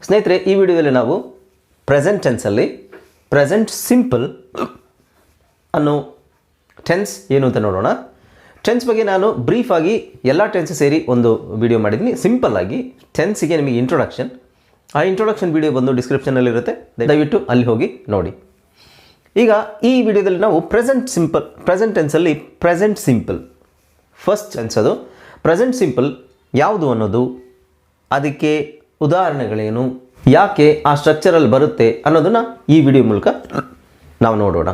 ಸ್ನೇಹಿತರೆ, ಈ ವಿಡಿಯೋದಲ್ಲಿ ನಾವು ಪ್ರೆಸೆಂಟ್ ಟೆನ್ಸಲ್ಲಿ ಪ್ರೆಸೆಂಟ್ ಸಿಂಪಲ್ ಅನ್ನೋ ಟೆನ್ಸ್ ಏನು ಅಂತ ನೋಡೋಣ. ಟೆನ್ಸ್ ಬಗ್ಗೆ ನಾನು ಬ್ರೀಫಾಗಿ ಎಲ್ಲ ಟೆನ್ಸ್ ಸೇರಿ ಒಂದು ವಿಡಿಯೋ ಮಾಡಿದ್ದೀನಿ. ಸಿಂಪಲ್ಲಾಗಿ ಟೆನ್ಸಿಗೆ ನಿಮಗೆ ಇಂಟ್ರೊಡಕ್ಷನ್, ಆ ಇಂಟ್ರೊಡಕ್ಷನ್ ವಿಡಿಯೋ ಬಂದು ಡಿಸ್ಕ್ರಿಪ್ಷನಲ್ಲಿರುತ್ತೆ, ದಯವಿಟ್ಟು ಅಲ್ಲಿ ಹೋಗಿ ನೋಡಿ. ಈಗ ಈ ವಿಡಿಯೋದಲ್ಲಿ ನಾವು ಪ್ರೆಸೆಂಟ್ ಟೆನ್ಸಲ್ಲಿ ಪ್ರೆಸೆಂಟ್ ಸಿಂಪಲ್ ಫಸ್ಟ್ ಟೆನ್ಸ್, ಅದು ಪ್ರೆಸೆಂಟ್ ಸಿಂಪಲ್ ಯಾವುದು ಅನ್ನೋದು, ಅದಕ್ಕೆ ಉದಾಹರಣೆಗಳೇನು, ಯಾಕೆ ಆ ಸ್ಟ್ರಕ್ಚರಲ್ಲಿ ಬರುತ್ತೆ ಅನ್ನೋದನ್ನು ಈ ವಿಡಿಯೋ ಮೂಲಕ ನಾವು ನೋಡೋಣ.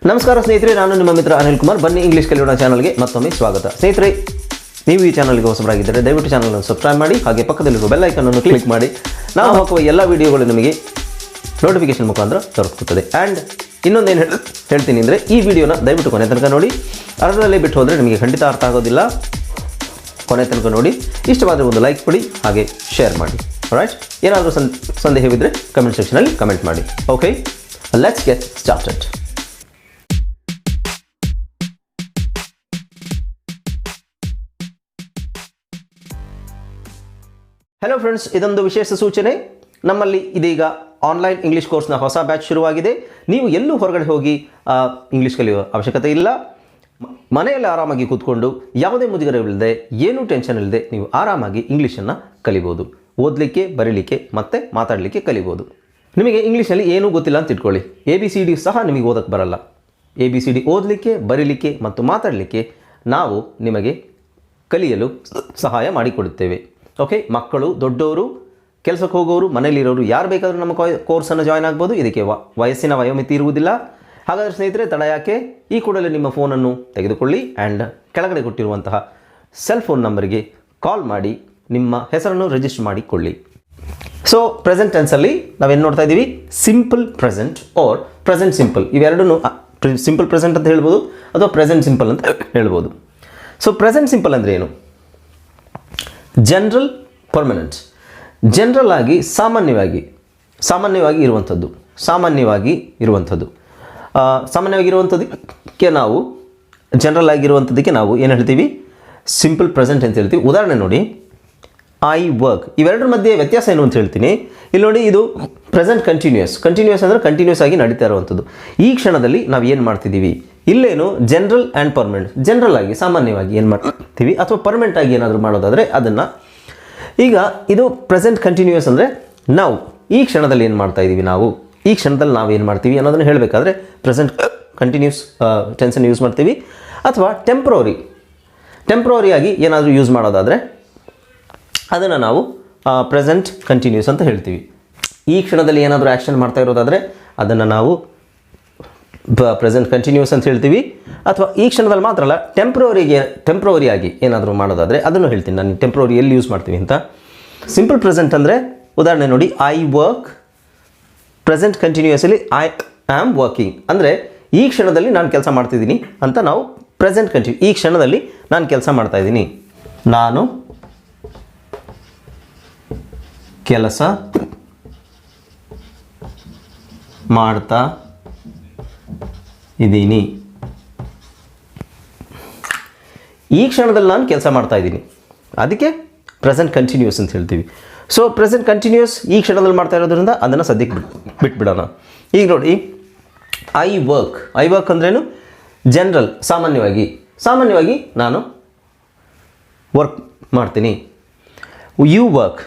ನಮಸ್ಕಾರ ಸ್ನೇಹಿತರೆ, ನಾನು ನಿಮ್ಮ ಮಿತ್ರ ಅನಿಲ್ಕುಮಾರ್. ಬನ್ನಿ ಇಂಗ್ಲೀಷ್ ಕಲಿಯೋಣ ಚಾನಲ್ಗೆ ಮತ್ತೊಮ್ಮೆ ಸ್ವಾಗತ. ಸ್ನೇಹಿತರೆ, ನೀವು ಈ ಚಾನಲ್ಗೆ ಹೊಸಬರಾಗಿದ್ದರೆ ದಯವಿಟ್ಟು ಚಾನಲ್ನ ಸಬ್ಸ್ಕ್ರೈಬ್ ಮಾಡಿ, ಹಾಗೆ ಪಕ್ಕದಲ್ಲಿರುವ ಬೆಲ್ ಐಕನನ್ನು ಕ್ಲಿಕ್ ಮಾಡಿ. ನಾವು ಹಾಕುವ ಎಲ್ಲ ವಿಡಿಯೋಗಳು ನಿಮಗೆ ನೋಟಿಫಿಕೇಶನ್ ಮುಖಾಂತರ ತಲುಪುತ್ತದೆ. ಆ್ಯಂಡ್ ಇನ್ನೊಂದೇನು ಹೇಳ್ತೀನಿ ಅಂದರೆ, ಈ ವಿಡಿಯೋನ ದಯವಿಟ್ಟು ಕೊನೆ ತನಕ ನೋಡಿ. ಅರ್ಧದಲ್ಲೇ ಬಿಟ್ಟು ಹೋದರೆ ನಿಮಗೆ ಖಂಡಿತ ಅರ್ಥ ಆಗೋದಿಲ್ಲ. ಕೊನೆ ತನಕ ನೋಡಿ. ಇಷ್ಟವಾದರೆ ಒಂದು ಲೈಕ್ ಕೊಡಿ, ಹಾಗೆ ಶೇರ್ ಮಾಡಿ. ರೈಟ್, ಏನಾದರೂ ಸಂದೇಹವಿದ್ದರೆ ಕಮೆಂಟ್ ಸೆಕ್ಷನಲ್ಲಿ ಕಮೆಂಟ್ ಮಾಡಿ. Okay, let's get started. Hello friends, ಇದೊಂದು ವಿಶೇಷ ಸೂಚನೆ. ನಮ್ಮಲ್ಲಿ ಇದೀಗ ಆನ್ಲೈನ್ ಇಂಗ್ಲೀಷ್ ಕೋರ್ಸ್ನ ಹೊಸ ಬ್ಯಾಚ್ ಶುರುವಾಗಿದೆ. ನೀವು ಎಲ್ಲೂ ಹೊರಗಡೆ ಹೋಗಿ ಇಂಗ್ಲೀಷ್ ಕಲಿಯುವ ಅವಶ್ಯಕತೆ ಇಲ್ಲ. ಮನೆಯಲ್ಲಿ ಆರಾಮಾಗಿ ಕೂತ್ಕೊಂಡು ಯಾವುದೇ ಮುಜುಗರವಿಲ್ಲದೆ, ಏನೂ ಟೆನ್ಷನ್ ಇಲ್ಲದೆ ನೀವು ಆರಾಮಾಗಿ ಇಂಗ್ಲೀಷನ್ನು ಕಲಿಬೋದು. ಓದಲಿಕ್ಕೆ, ಬರೀಲಿಕ್ಕೆ ಮತ್ತು ಮಾತಾಡಲಿಕ್ಕೆ ಕಲಿಬೋದು. ನಿಮಗೆ ಇಂಗ್ಲೀಷಲ್ಲಿ ಏನೂ ಗೊತ್ತಿಲ್ಲ ಅಂತ ಇಟ್ಕೊಳ್ಳಿ, ABCD ಸಹ ನಿಮಗೆ ಓದಕ್ಕೆ ಬರಲ್ಲ. ABCD ಓದಲಿಕ್ಕೆ, ಬರೀಲಿಕ್ಕೆ ಮತ್ತು ಮಾತಾಡಲಿಕ್ಕೆ ನಾವು ನಿಮಗೆ ಕಲಿಯಲು ಸಹಾಯ ಮಾಡಿಕೊಡುತ್ತೇವೆ. ಓಕೆ, ಮಕ್ಕಳು, ದೊಡ್ಡವರು, ಕೆಲಸಕ್ಕೆ ಹೋಗೋರು, ಮನೇಲಿರೋರು ಯಾರು ಬೇಕಾದರೂ ನಮ್ಮ ಕೋರ್ಸನ್ನು ಜಾಯ್ನ್ ಆಗ್ಬೋದು. ಇದಕ್ಕೆ ವಯಸ್ಸಿನ ವಯೋಮಿತಿ ಇರುವುದಿಲ್ಲ. ಹಾಗಾದರೆ ಸ್ನೇಹಿತರೆ, ತಡ ಯಾಕೆ, ಈ ಕೂಡಲೇ ನಿಮ್ಮ ಫೋನನ್ನು ತೆಗೆದುಕೊಳ್ಳಿ ಆ್ಯಂಡ್ ಕೆಳಗಡೆ ಕೊಟ್ಟಿರುವಂತಹ ಸೆಲ್ ಫೋನ್ ನಂಬರಿಗೆ ಕಾಲ್ ಮಾಡಿ ನಿಮ್ಮ ಹೆಸರನ್ನು ರಿಜಿಸ್ಟರ್ ಮಾಡಿಕೊಳ್ಳಿ. ಸೊ ಪ್ರೆಸೆಂಟ್ ಟೆನ್ಸಲ್ಲಿ ನಾವೇನು ನೋಡ್ತಾ ಇದ್ದೀವಿ, simple present are present simple. ಇವೆರಡೂ ಸಿಂಪಲ್ ಪ್ರೆಸೆಂಟ್ ಅಂತ ಹೇಳ್ಬೋದು ಅಥವಾ ಪ್ರೆಸೆಂಟ್ ಸಿಂಪಲ್ ಅಂತ ಹೇಳ್ಬೋದು. ಸೊ ಪ್ರೆಸೆಂಟ್ ಸಿಂಪಲ್ ಅಂದರೆ ಏನು? General, permanent. ಜನರಲ್ ಆಗಿ ಸಾಮಾನ್ಯವಾಗಿ ಇರುವಂಥದ್ದಕ್ಕೆ ನಾವು ಜನರಲ್ ಆಗಿರುವಂಥದ್ದಕ್ಕೆ ನಾವು ಏನು ಹೇಳ್ತೀವಿ, ಸಿಂಪಲ್ ಪ್ರೆಸೆಂಟ್ ಅಂತ ಹೇಳ್ತೀವಿ. ಉದಾಹರಣೆ ನೋಡಿ, ಐ ವರ್ಕ್. ಇವೆರಡರ ಮಧ್ಯೆ ವ್ಯತ್ಯಾಸ ಏನು ಅಂತ ಹೇಳ್ತೀನಿ. ಇಲ್ಲಿ ನೋಡಿ, ಇದು ಪ್ರೆಸೆಂಟ್ ಕಂಟಿನ್ಯೂಸ್ ಅಂದರೆ ಕಂಟಿನ್ಯೂಸ್ ಆಗಿ ನಡೀತಾ ಇರುವಂಥದ್ದು. ಈ ಕ್ಷಣದಲ್ಲಿ ನಾವು ಏನು ಮಾಡ್ತಿದ್ದೀವಿ, ಇಲ್ಲೇನು ಜನರಲ್ ಆ್ಯಂಡ್ ಪರ್ಮನೆಂಟ್. ಜನರಲ್ ಆಗಿ ಸಾಮಾನ್ಯವಾಗಿ ಏನು ಮಾಡ್ತೀವಿ ಅಥವಾ ಪರ್ಮನೆಂಟ್ ಆಗಿ ಏನಾದರೂ ಮಾಡೋದಾದರೆ ಅದನ್ನು. ಈಗ ಇದು ಪ್ರೆಸೆಂಟ್ ಕಂಟಿನ್ಯೂಸ್ ಅಂದರೆ ನಾವು ಈ ಕ್ಷಣದಲ್ಲಿ ಏನು ಮಾಡ್ತಾ ಇದ್ದೀವಿ, ಈ ಕ್ಷಣದಲ್ಲಿ ನಾವು ಏನು ಮಾಡ್ತೀವಿ ಅನ್ನೋದನ್ನು ಹೇಳಬೇಕಾದ್ರೆ ಪ್ರೆಸೆಂಟ್ ಕಂಟಿನ್ಯೂಸ್ ಟೆನ್ಸನ್ನು ಯೂಸ್ ಮಾಡ್ತೀವಿ. ಅಥವಾ ಟೆಂಪ್ರವರಿ ಆಗಿ ಏನಾದರೂ ಯೂಸ್ ಮಾಡೋದಾದರೆ ಅದನ್ನು ನಾವು ಪ್ರೆಸೆಂಟ್ ಕಂಟಿನ್ಯೂಸ್ ಅಂತ ಹೇಳ್ತೀವಿ. ಈ ಕ್ಷಣದಲ್ಲಿ ಏನಾದರೂ ಆ್ಯಕ್ಷನ್ ಮಾಡ್ತಾ ಇರೋದಾದರೆ ಅದನ್ನು ನಾವು ಪ್ರೆಸೆಂಟ್ ಕಂಟಿನ್ಯೂಸ್ ಅಂತ ಹೇಳ್ತೀವಿ. ಅಥವಾ ಈ ಕ್ಷಣದಲ್ಲಿ ಮಾತ್ರ ಅಲ್ಲ, ಟೆಂಪ್ರವರಿ ಆಗಿ ಏನಾದರೂ ಮಾಡೋದಾದರೆ ಅದನ್ನು ಹೇಳ್ತೀನಿ ನಾನು. ಟೆಂಪ್ರವರಿ ಎಲ್ಲಿ ಯೂಸ್ ಮಾಡ್ತೀವಿ ಅಂತ. ಸಿಂಪಲ್ ಪ್ರೆಸೆಂಟ್ ಅಂದರೆ ಉದಾಹರಣೆ ನೋಡಿ, ಐ ವರ್ಕ್. ಪ್ರೆಸೆಂಟ್ ಕಂಟಿನ್ಯೂಸಲ್ಲಿ ಐ ಆಮ್ ವರ್ಕಿಂಗ್ ಅಂದರೆ ಈ ಕ್ಷಣದಲ್ಲಿ ನಾನು ಕೆಲಸ ಮಾಡ್ತಿದ್ದೀನಿ ಅಂತ ನಾವು ಪ್ರೆಸೆಂಟ್ ಕಂಟಿನ್ಯೂ. ಈ ಕ್ಷಣದಲ್ಲಿ ನಾನು ಕೆಲಸ ಮಾಡ್ತಾಯಿದ್ದೀನಿ, ನಾನು ಕೆಲಸ ಮಾಡ್ತಾ ಇದ್ದೀನಿ. ಈ ಕ್ಷಣದಲ್ಲಿ ನಾನು ಕೆಲಸ ಮಾಡ್ತಾ ಇದ್ದೀನಿ, ಅದಕ್ಕೆ ಪ್ರೆಸೆಂಟ್ ಕಂಟಿನ್ಯೂಸ್ ಅಂತ ಹೇಳ್ತೀವಿ. ಸೊ ಪ್ರೆಸೆಂಟ್ ಕಂಟಿನ್ಯೂಸ್ ಈ ಕ್ಷಣದಲ್ಲಿ ಮಾಡ್ತಾ ಇರೋದ್ರಿಂದ ಅದನ್ನು ಸದ್ಯಕ್ಕೆ ಬಿಟ್ಬಿಡೋಣ. ಈಗ ನೋಡಿ, ಐ ವರ್ಕ್ ಅಂದ್ರೇನು? ಜನರಲ್, ಸಾಮಾನ್ಯವಾಗಿ ನಾನು ವರ್ಕ್ ಮಾಡ್ತೀನಿ. You work,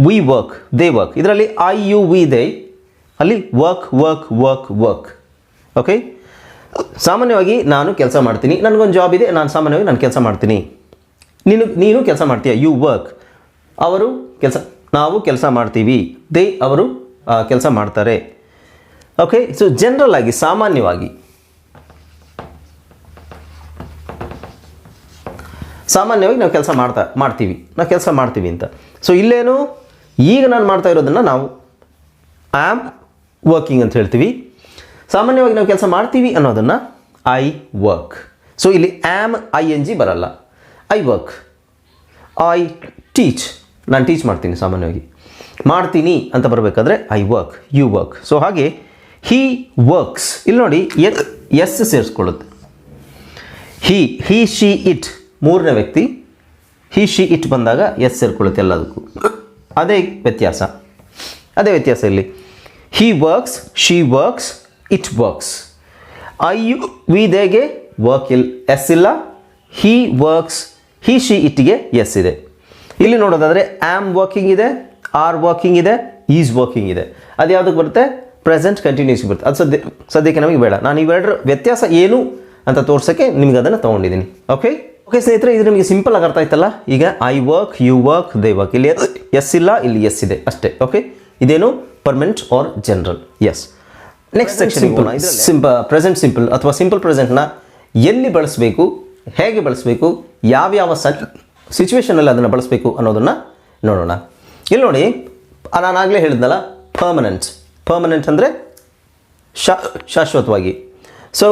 we work, they work. ಇದರಲ್ಲಿ ಐ, ಯು, ವಿ, ದೇ, ಅಲ್ಲಿ ವರ್ಕ್. ಓಕೆ, ಸಾಮಾನ್ಯವಾಗಿ ನಾನು ಕೆಲಸ ಮಾಡ್ತೀನಿ, ನನಗೊಂದು ಜಾಬ್ ಇದೆ, ಸಾಮಾನ್ಯವಾಗಿ ನಾನು ಕೆಲಸ ಮಾಡ್ತೀನಿ. ನೀನು ಕೆಲಸ ಮಾಡ್ತೀಯ, ಯು ವರ್ಕ್. ನಾವು ಕೆಲಸ ಮಾಡ್ತೀವಿ, ದೇ ಅವರು ಕೆಲಸ ಮಾಡ್ತಾರೆ. ಓಕೆ, ಸೊ ಜನರಲ್ ಆಗಿ ಸಾಮಾನ್ಯವಾಗಿ ನಾವು ಕೆಲಸ ಮಾಡ್ತೀವಿ ಅಂತ. ಸೊ ಇಲ್ಲೇನು, ಈಗ ನಾನು ಮಾಡ್ತಾ ಇರೋದನ್ನು ನಾವು ಆಮ್ ವರ್ಕಿಂಗ್ ಅಂತ ಹೇಳ್ತೀವಿ. ಸಾಮಾನ್ಯವಾಗಿ ನಾವು ಕೆಲಸ ಮಾಡ್ತೀವಿ ಅನ್ನೋದನ್ನು ಐ ವರ್ಕ್. ಸೊ ಇಲ್ಲಿ ಆಮ್ ING ಬರಲ್ಲ. I work. ಐ ಟೀಚ್, ನಾನು ಟೀಚ್ ಮಾಡ್ತೀನಿ. ಸಾಮಾನ್ಯವಾಗಿ ಮಾಡ್ತೀನಿ ಅಂತ ಬರಬೇಕಾದ್ರೆ I work, you work. So ಹಾಗೆ ಹೀ ವರ್ಕ್ಸ್, ಇಲ್ಲಿ ನೋಡಿ ಎಸ್ ಸೇರಿಸ್ಕೊಳ್ಳುತ್ತೆ. ಹೀ ಶಿ ಇಟ್, ಮೂರನೇ ವ್ಯಕ್ತಿ. ಹೀ ಶಿ ಇಟ್ ಬಂದಾಗ ಎಸ್ ಸೇರ್ಕೊಳ್ಳುತ್ತೆ ಎಲ್ಲದಕ್ಕೂ. ಅದೇ ವ್ಯತ್ಯಾಸ. ಅದೇ ವ್ಯತ್ಯಾಸ ಇಲ್ಲಿ. He works, she works, it works. I you we ದೇಗೆ ವರ್ಕ್ ಎಸ್ ಇಲ್ಲ. ಹಿ ವರ್ಕ್ಸ್, ಹಿ ಶಿ ಇಟ್ಗೆ ಎಸ್ ಇದೆ. ಇಲ್ಲಿ ನೋಡೋದಾದರೆ ಆಮ್ ವರ್ಕಿಂಗ್ ಇದೆ, ಆರ್ ವರ್ಕಿಂಗ್ ಇದೆ, ಈಸ್ ವರ್ಕಿಂಗ್ ಇದೆ. ಅದು ಯಾವುದಕ್ಕೆ ಬರುತ್ತೆ? ಪ್ರೆಸೆಂಟ್ ಕಂಟಿನ್ಯೂಸ್ ಬರುತ್ತೆ. ಅದು ಸದ್ಯಕ್ಕೆ ನಮಗೆ ಬೇಡ. ನಾನು ಇವೆರಡರ ವ್ಯತ್ಯಾಸ ಏನು ಅಂತ ತೋರ್ಸೋಕ್ಕೆ ನಿಮ್ಗೆ ಅದನ್ನು ತೊಗೊಂಡಿದ್ದೀನಿ. ಓಕೆ ಸ್ನೇಹಿತರೆ, ಇದು ನಿಮಗೆ ಸಿಂಪಲ್ ಆಗಿ ಅರ್ಥ ಆಯ್ತಲ್ಲ. ಈಗ I work, you work, they work. ಇಲ್ಲಿ ಎಸ್ ಇಲ್ಲ, ಇಲ್ಲಿ ಎಸ್ ಇದೆ ಅಷ್ಟೇ. ಓಕೆ, ಇದೇನು permanent or general. Yes. Next section present simple ಅಥವಾ ಸಿಂಪಲ್ ಪ್ರೆಸೆಂಟ್ನ ಎಲ್ಲಿ ಬಳಸಬೇಕು, ಹೇಗೆ ಬಳಸಬೇಕು, ಯಾವ್ಯಾವ ಸಿಚುವೇಷನಲ್ಲಿ ಅದನ್ನು ಬಳಸಬೇಕು ಅನ್ನೋದನ್ನು ನೋಡೋಣ. ಇಲ್ಲಿ ನೋಡಿ, ನಾನು ಆಗಲೇ ಹೇಳಿದ್ನಲ್ಲ, ಪರ್ಮನೆಂಟ್ ಅಂದರೆ ಶಾಶ್ವತವಾಗಿ. So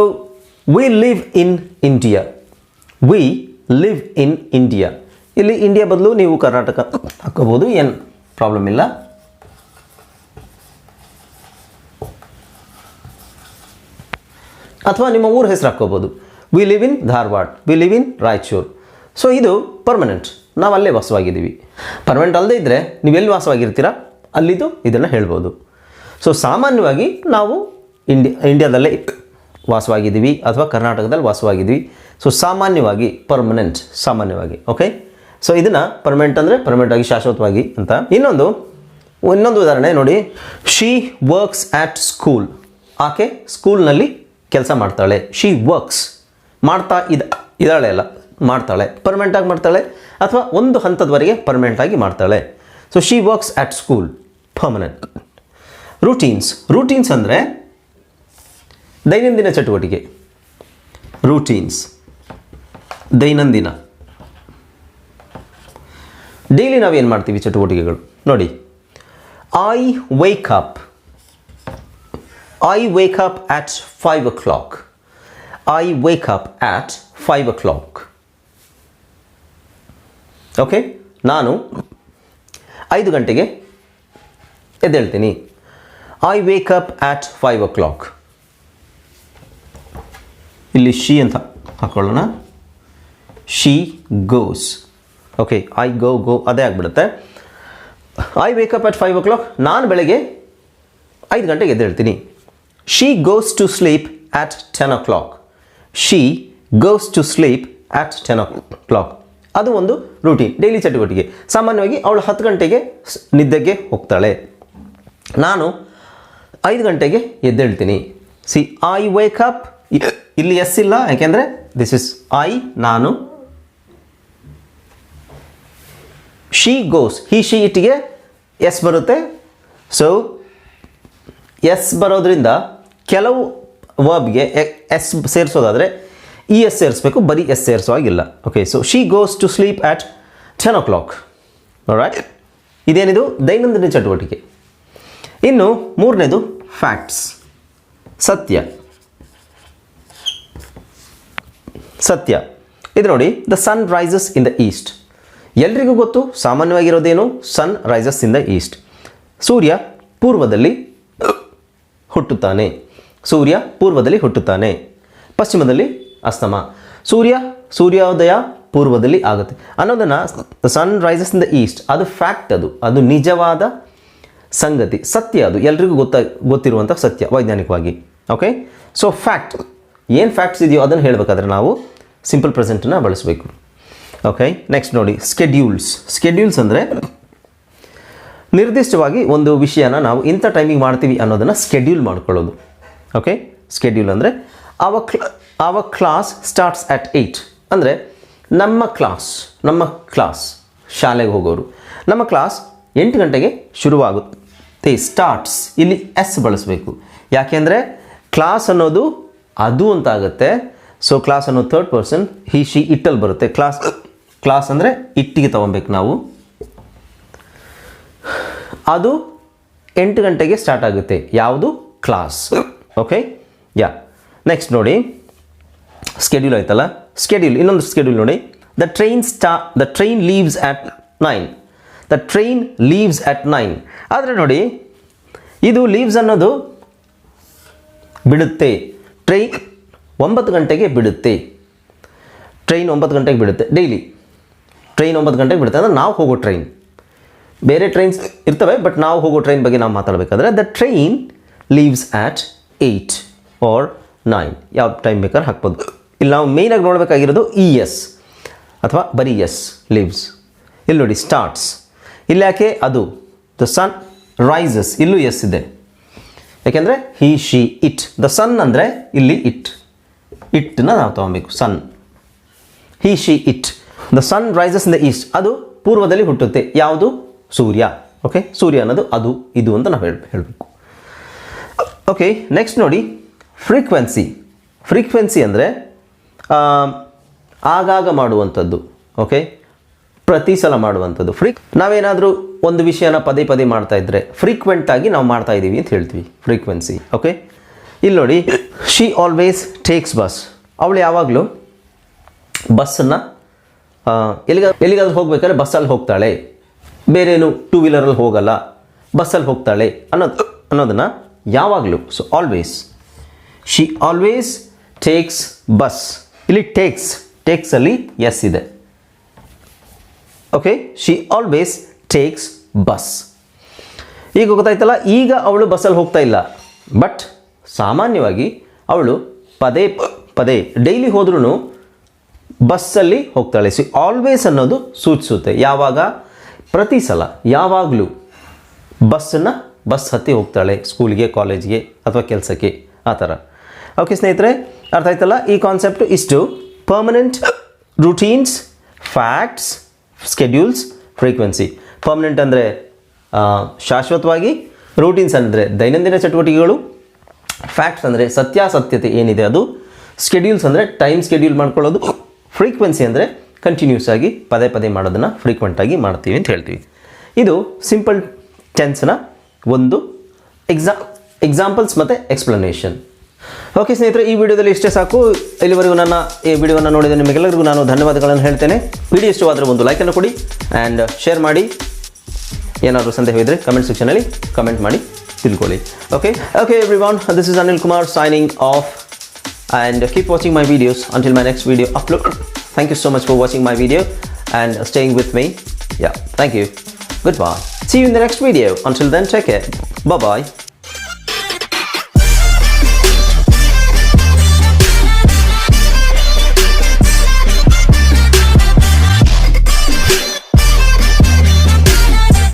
we live in India. We live in India. ಇಲ್ಲಿ ಇಂಡಿಯಾ ಬದಲು ನೀವು ಕರ್ನಾಟಕ ಹಾಕೋಬೋದು, ಏನು ಪ್ರಾಬ್ಲಮ್ ಇಲ್ಲ. ಅಥವಾ ನಿಮ್ಮ ಊರ ಹೆಸರು ಹಾಕ್ಕೋಬೋದು. We live in Dharwad, we live in Raichur. So ಇದು ಪರ್ಮನೆಂಟ್, ನಾವು ಅಲ್ಲೇ ವಾಸವಾಗಿದ್ದೀವಿ. ಪರ್ಮನೆಂಟ್ ಅಲ್ಲದೇ ಇದ್ದರೆ ನೀವೆಲ್ಲಿ ವಾಸವಾಗಿರ್ತೀರ ಅಲ್ಲಿದ್ದು ಇದನ್ನು ಹೇಳ್ಬೋದು. ಸೊ ಸಾಮಾನ್ಯವಾಗಿ ನಾವು ಇಂಡಿಯಾದಲ್ಲೇ ವಾಸವಾಗಿದ್ದೀವಿ ಅಥವಾ ಕರ್ನಾಟಕದಲ್ಲಿ ವಾಸವಾಗಿದ್ದೀವಿ. ಸೊ ಸಾಮಾನ್ಯವಾಗಿ ಪರ್ಮನೆಂಟ್, ಸಾಮಾನ್ಯವಾಗಿ. ಓಕೆ, ಸೊ ಇದನ್ನು ಪರ್ಮನೆಂಟ್ ಅಂದರೆ ಪರ್ಮನೆಂಟಾಗಿ, ಶಾಶ್ವತವಾಗಿ ಅಂತ. ಇನ್ನೊಂದು ಉದಾಹರಣೆ ನೋಡಿ. She works at school. ಆಕೆ ಸ್ಕೂಲ್ನಲ್ಲಿ ಕೆಲಸ ಮಾಡ್ತಾಳೆ. ಶಿ ವರ್ಕ್ಸ್, ಇದ್ದಾಳೆ ಅಲ್ಲ, ಮಾಡ್ತಾಳೆ. ಪರ್ಮನೆಂಟಾಗಿ ಮಾಡ್ತಾಳೆ ಅಥವಾ ಒಂದು ಹಂತದವರೆಗೆ ಪರ್ಮನೆಂಟಾಗಿ ಮಾಡ್ತಾಳೆ. So she works at school, permanent. Routines ಅಂದರೆ ದೈನಂದಿನ ಚಟುವಟಿಕೆ. ರೂಟೀನ್ಸ್ ದೈನಂದಿನ, ಡೈಲಿ ನಾವೇನು ಮಾಡ್ತೀವಿ ಚಟುವಟಿಕೆಗಳು ನೋಡಿ. I wake up at 5 o'clock. I wake up at 5 o'clock. Okay, ನಾನು 5 ಗಂಟೆಗೆ ಎದ್ದೇಳ್ತೀನಿ. I wake up at 5 o'clock. ಇಲ್ಲಿ ಶಿ ಅಂತ ಹಾಕೊಳ್ಳೋಣ. She goes. Okay, I go ಅದೇ ಆಗಿಬಿಡುತ್ತೆ. I wake up at 5 o'clock. ನಾನು ಬೆಳಗ್ಗೆ 5 ಗಂಟೆಗೆ ಎದ್ದೇಳ್ತೀನಿ. She goes to sleep at 10 o'clock. She goes to sleep at 10 o'clock. ಅದು ಒಂದು ರೂಟೀನ್, ಡೈಲಿ ಚಟುವಟಿಕೆ. ಸಾಮಾನ್ಯವಾಗಿ ಅವಳು 10 ಗಂಟೆಗೆ ನಿದ್ದೆಗೆ ಹೋಗ್ತಾಳೆ. ನಾನು 5 ಗಂಟೆಗೆ ಎದ್ದೇಳ್ತೀನಿ. ಸಿ ಐ ವೇಕ್ ಅಪ್, ಇಲ್ಲಿ ಎಸ್ ಇಲ್ಲ, ಯಾಕೆಂದರೆ ದಿಸ್ ಇಸ್ ಐ, ನಾನು. ಶಿ ಗೋಸ್, ಹಿ ಶಿ ಇಟ್ಗೆ ಎಸ್ ಬರುತ್ತೆ. ಸೊ ಎಸ್ ಬರೋದ್ರಿಂದ ಕೆಲವು ವರ್ಬ್ಗೆ ಎಸ್ ಸೇರಿಸೋದಾದರೆ ಇ ಎಸ್ ಸೇರಿಸ್ಬೇಕು, ಬರೀ ಎಸ್ ಸೇರಿಸೋ ಆಗಿಲ್ಲ. Okay, so she goes to sleep at 10 o'clock. Right, ಇದೇನಿದು ದೈನಂದಿನ ಚಟುವಟಿಕೆ. ಇನ್ನು ಮೂರನೇದು ಫ್ಯಾಕ್ಟ್ಸ್, ಸತ್ಯ. ಇದು ನೋಡಿ, the sun rises in the east. ಎಲ್ರಿಗೂ ಗೊತ್ತು, ಸಾಮಾನ್ಯವಾಗಿರೋದೇನು, sun rises in the East. ಸೂರ್ಯ ಪೂರ್ವದಲ್ಲಿ ಹುಟ್ಟುತ್ತಾನೆ. ಪಶ್ಚಿಮದಲ್ಲಿ ಅಸ್ತಮ. ಸೂರ್ಯೋದಯ ಪೂರ್ವದಲ್ಲಿ ಆಗುತ್ತೆ ಅನ್ನೋದನ್ನು sun rises in the east, ಅದು ಫ್ಯಾಕ್ಟ್, ಅದು ನಿಜವಾದ ಸಂಗತಿ, ಸತ್ಯ. ಅದು ಎಲ್ರಿಗೂ ಗೊತ್ತಿರುವಂಥ ಸತ್ಯ ವೈಜ್ಞಾನಿಕವಾಗಿ. ಓಕೆ, ಸೊ ಫ್ಯಾಕ್ಟ್, ಏನು ಫ್ಯಾಕ್ಟ್ಸ್ ಇದೆಯೋ ಅದನ್ನು ಹೇಳಬೇಕಾದ್ರೆ ನಾವು ಸಿಂಪಲ್ ಪ್ರೆಸೆಂಟನ್ನು ಬಳಸಬೇಕು. ಓಕೆ, ನೆಕ್ಸ್ಟ್ ನೋಡಿ, ಸ್ಕೆಡ್ಯೂಲ್ಸ್ ಅಂದರೆ ನಿರ್ದಿಷ್ಟವಾಗಿ ಒಂದು ವಿಷಯನ ನಾವು ಇಂಥ ಟೈಮಿಗೆ ಮಾಡ್ತೀವಿ ಅನ್ನೋದನ್ನು ಸ್ಕೆಡ್ಯೂಲ್ ಮಾಡ್ಕೊಳ್ಳೋದು. ಓಕೆ, ಸ್ಕೆಡ್ಯೂಲ್ ಅಂದರೆ ಅವ ಕ್ಲಾಸ್ ಸ್ಟಾರ್ಟ್ಸ್ ಅಟ್ 8 ಅಂದರೆ ನಮ್ಮ ಕ್ಲಾಸ್ ಶಾಲೆಗೆ ಹೋಗೋರು, ನಮ್ಮ ಕ್ಲಾಸ್ 8 ಗಂಟೆಗೆ ಶುರುವಾಗುತ್ತೆ. ಸ್ಟಾರ್ಟ್ಸ್, ಇಲ್ಲಿ ಎಸ್ ಬಳಸಬೇಕು. ಯಾಕೆಂದರೆ ಕ್ಲಾಸ್ ಅನ್ನೋದು ಅದು ಅಂತ ಆಗುತ್ತೆ. ಸೊ ಕ್ಲಾಸ್ ಅನ್ನೋದು ಥರ್ಡ್ ಪರ್ಸನ್, ಹಿ ಶಿ ಇಟ್ಟಲ್ಲಿ ಬರುತ್ತೆ. ಕ್ಲಾಸ್ ಅಂದರೆ ಇಟ್ಟಿಗೆ ತೊಗೊಬೇಕು ನಾವು. ಅದು 8 ಗಂಟೆಗೆ ಸ್ಟಾರ್ಟ್ ಆಗುತ್ತೆ. ಯಾವುದು? ಕ್ಲಾಸ್. ಓಕೆ, ನೆಕ್ಸ್ಟ್ ನೋಡಿ, ಸ್ಕೆಡ್ಯೂಲ್ ಆಯ್ತಲ್ಲ. ಇನ್ನೊಂದು ಸ್ಕೆಡ್ಯೂಲ್ ನೋಡಿ. The train leaves at 9. ಆದರೆ ನೋಡಿ, ಇದು ಲೀವ್ಸ್ ಅನ್ನೋದು ಬಿಡುತ್ತೆ. ಟ್ರೈನ್ 9 ಗಂಟೆಗೆ ಬಿಡುತ್ತೆ. ಡೈಲಿ ಟ್ರೈನ್ 9 ಗಂಟೆಗೆ ಬಿಡುತ್ತೆ ಅಂದರೆ ನಾವು ಹೋಗೋ ಟ್ರೈನ್. ಬೇರೆ ಟ್ರೈನ್ಸ್ ಇರ್ತವೆ, ಬಟ್ ನಾವು ಹೋಗೋ ಟ್ರೈನ್ ಬಗ್ಗೆ ನಾವು ಮಾತಾಡಬೇಕಾದ್ರೆ the train leaves at 8 or 9, ಯಾವ ಟೈಮ್ ಬೇಕಾದ್ರೆ ಹಾಕ್ಬೋದು. ಇಲ್ಲಿ ನಾವು ಮೇಯ್ನಾಗಿ ನೋಡಬೇಕಾಗಿರೋದು ES ಅಥವಾ ಬರೀ ಎಸ್, ಲೀವ್ಸ್. ಇಲ್ಲಿ ನೋಡಿ ಸ್ಟಾರ್ಟ್ಸ್, ಇಲ್ಲಿ ಯಾಕೆ ಅದು ದ ಸನ್ ರೈಸಸ್, ಇಲ್ಲೂ ಎಸ್ ಇದೆ, ಯಾಕೆಂದರೆ he she it. The sun ಅಂದರೆ ಇಲ್ಲಿ ಇಟ್ನ ನಾವು ತೊಗೊಬೇಕು, sun. He she it. The sun rises in the east, ಅದು ಪೂರ್ವದಲ್ಲಿ ಹುಟ್ಟುತ್ತೆ. ಯಾವುದು? ಸೂರ್ಯ. ಓಕೆ, ಸೂರ್ಯ ಅನ್ನೋದು ಅದು ಇದು ಅಂತ ನಾವು ಹೇಳಬೇಕು. ಓಕೆ, ನೆಕ್ಸ್ಟ್ ನೋಡಿ ಫ್ರೀಕ್ವೆನ್ಸಿ. ಫ್ರೀಕ್ವೆನ್ಸಿ ಅಂದರೆ ಆಗಾಗ ಮಾಡುವಂಥದ್ದು. ಓಕೆ, ಪ್ರತಿ ಸಲ ಮಾಡುವಂಥದ್ದು. ನಾವೇನಾದರೂ ಒಂದು ವಿಷಯನ ಪದೇ ಪದೇ ಮಾಡ್ತಾ ಇದ್ದರೆ ಫ್ರೀಕ್ವೆಂಟಾಗಿ ನಾವು ಮಾಡ್ತಾ ಇದ್ದೀವಿ ಅಂತ ಹೇಳ್ತೀವಿ, ಫ್ರೀಕ್ವೆನ್ಸಿ. ಓಕೆ, ಇಲ್ಲಿ ನೋಡಿ ಶಿ ಆಲ್ವೇಸ್ ಟೇಕ್ಸ್ ಬಸ್. ಅವಳು ಯಾವಾಗಲೂ ಬಸ್ಸನ್ನು ಎಲ್ಲಿಗಾದ್ರೂ ಹೋಗ್ಬೇಕಾದ್ರೆ ಬಸ್ಸಲ್ಲಿ ಹೋಗ್ತಾಳೆ, ಬೇರೇನು ಟೂ ವೀಲರಲ್ಲಿ ಹೋಗಲ್ಲ, ಬಸ್ಸಲ್ಲಿ ಹೋಗ್ತಾಳೆ ಅನ್ನೋದನ್ನು ಯಾವಾಗಲೂ. So always, she always takes bus. ಇಲ್ಲಿ ಟೇಕ್ಸಲ್ಲಿ ಎಸ್ ಇದೆ. Okay, she always takes bus. ಈಗ ಗೊತ್ತಾಯ್ತಲ್ಲ, ಈಗ ಅವಳು ಬಸ್ಸಲ್ಲಿ ಹೋಗ್ತಾ ಇಲ್ಲ, ಬಟ್ ಸಾಮಾನ್ಯವಾಗಿ ಅವಳು ಪದೇ ಪದೇ ಡೈಲಿ ಹೋದ್ರೂ ಬಸ್ಸಲ್ಲಿ ಹೋಗ್ತಾಳೆ. ಸಿ ಆಲ್ವೇಸ್ ಅನ್ನೋದು ಸೂಚಿಸುತ್ತೆ ಯಾವಾಗ, ಪ್ರತಿ ಸಲ, ಯಾವಾಗಲೂ ಬಸ್ ಹತ್ತಿ ಹೋಗ್ತಾಳೆ ಸ್ಕೂಲಿಗೆ, ಕಾಲೇಜ್ಗೆ ಅಥವಾ ಕೆಲಸಕ್ಕೆ, ಆ ಥರ. ಓಕೆ ಸ್ನೇಹಿತರೆ, ಅರ್ಥ ಆಯ್ತಲ್ಲ ಈ ಕಾನ್ಸೆಪ್ಟ್. ಇಷ್ಟು permanent, routines, facts, schedules, frequency. Permanent ಅಂದರೆ ಶಾಶ್ವತವಾಗಿ, ರೂಟೀನ್ಸ್ ಅಂದರೆ ದೈನಂದಿನ ಚಟುವಟಿಕೆಗಳು, ಫ್ಯಾಕ್ಟ್ಸ್ ಅಂದರೆ ಸತ್ಯಾಸತ್ಯತೆ ಏನಿದೆ ಅದು, ಸ್ಕೆಡ್ಯೂಲ್ಸ್ ಅಂದರೆ ಟೈಮ್ ಸ್ಕೆಡ್ಯೂಲ್ ಮಾಡ್ಕೊಳ್ಳೋದು, ಫ್ರೀಕ್ವೆನ್ಸಿ ಅಂದರೆ ಕಂಟಿನ್ಯೂಸ್ ಆಗಿ ಪದೇ ಪದೇ ಮಾಡೋದನ್ನು ಫ್ರೀಕ್ವೆಂಟಾಗಿ ಮಾಡ್ತೀವಿ ಅಂತ ಹೇಳ್ತೀವಿ. ಇದು ಸಿಂಪಲ್ ಟೆನ್ಸ್ನ ಒಂದು ಎಕ್ಸಾಂಪಲ್ಸ್ ಮತ್ತು ಎಕ್ಸ್ಪ್ಲನೇಷನ್. ಓಕೆ ಸ್ನೇಹಿತರೆ, ಈ ವಿಡಿಯೋದಲ್ಲಿ ಇಷ್ಟೇ ಸಾಕು. ಇಲ್ಲಿವರೆಗೂ ನನ್ನ ಈ ವಿಡಿಯೋವನ್ನು ನೋಡಿದ ನಿಮಗೆಲ್ಲರಿಗೂ ನಾನು ಧನ್ಯವಾದಗಳನ್ನು ಹೇಳ್ತೇನೆ. ವಿಡಿಯೋ ಇಷ್ಟವಾದರೆ ಒಂದು ಲೈಕನ್ನು ಕೊಡಿ ಆ್ಯಂಡ್ ಶೇರ್ ಮಾಡಿ. ಏನಾದರೂ ಸಂದೇಹವಿದ್ದರೆ ಕಮೆಂಟ್ ಸೆಕ್ಷನಲ್ಲಿ ಕಮೆಂಟ್ ಮಾಡಿ ತಿಳ್ಕೊಳ್ಳಿ. Okay everyone, this is anilkumar signing off and keep watching my videos until my next video upload. Thank you so much for watching my video and staying with me. Yeah, thank you. Goodbye. See you in the next video. Until then, take care. Bye bye.